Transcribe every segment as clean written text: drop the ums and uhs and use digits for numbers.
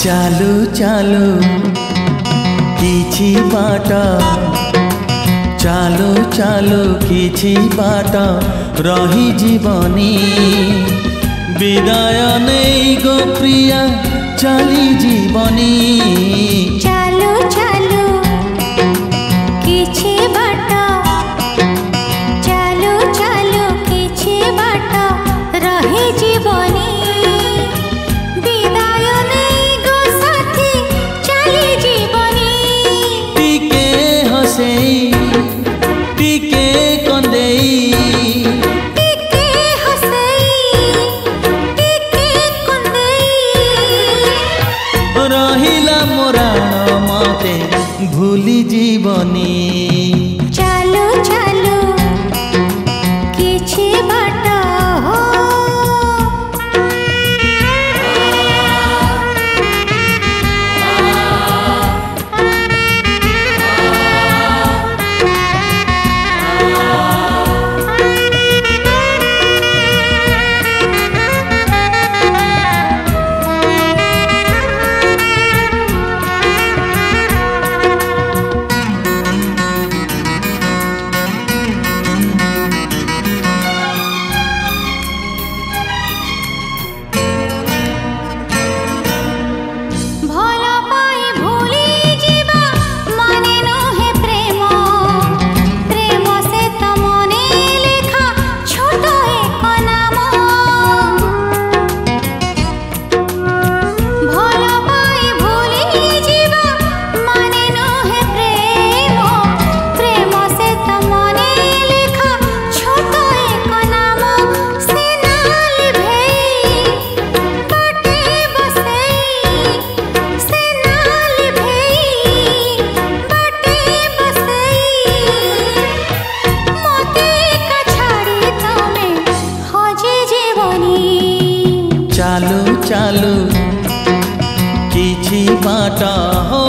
चालू चालू किछि बाट चालू चालू किछि बाट रही जीवनी विदाय नहीं गो प्रिया चली जीवनी चालू चालू किछि बाट चालू चालू किछि बाट रही जीवनी टिके कंदेई टिके हसई टिके कंदेई रहिला मोरा मते भूली जीवनी चालू चालू किछि बाट हो चालू चालू किछि बाट हो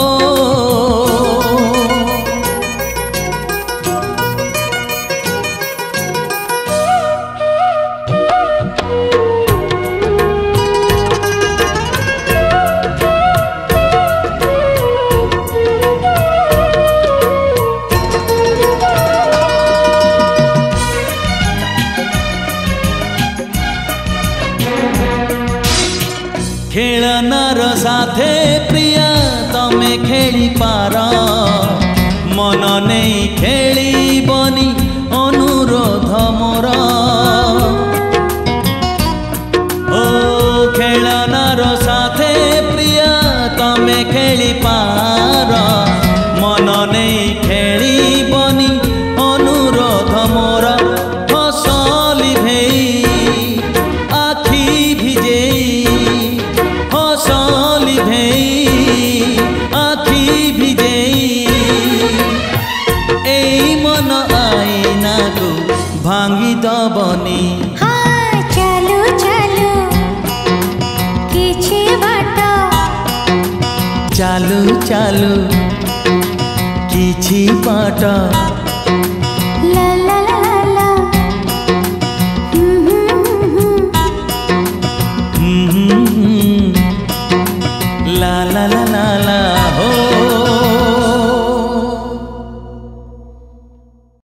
खेलनार साथे प्रिया तमे खेली पार मन नहीं खेली बनी अनुरोध मोर ओ खेलनार साथे प्रिया तमे खेली पार मन नहीं खेली बनी अनुरोध मोर हसली भेई आखि भिजेई हसली भेई आखि भिजेई एई मन आईना को भांगी दबनी हाँ चालू चालू किछि बाट चालू चालू किछि बाट